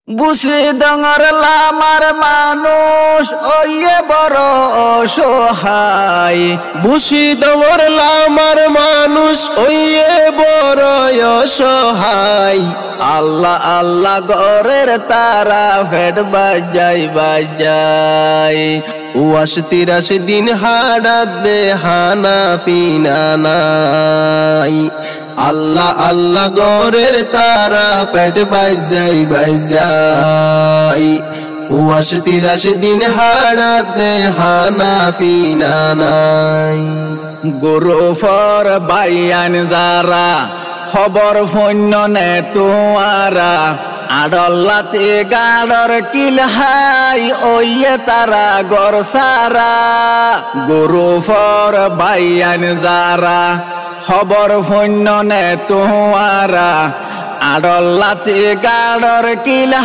বুসি ডঙর লামার মানুষ ওইয়ে বড় অসহায়। বুসি ডঙর লামার মানুষ ওইয়ে বড় অসহায়। আল্লাহ আল্লাহ গরের তারা ফেট বাজাই বাজাই। ৮২ দিন হাড়াত দে হানা পিনা নাই। আল্লাহ আল্লাহ গরের তারা পেট বাজাই বাজাই। ৮২ দিন হাড়াত দে হানা পিনা নাই। গুরু ফর বাইয়ান যারা খবর ফন্য নে তোয়ারা। আডল্লাতে গাড়র কিলহাই ওইয়ে তারা গর সারা। গুরু ফর বাইয়ান যারা খবর ফন্য নে তোয়ারা। আডল্লাতে গাড়র কিলহাই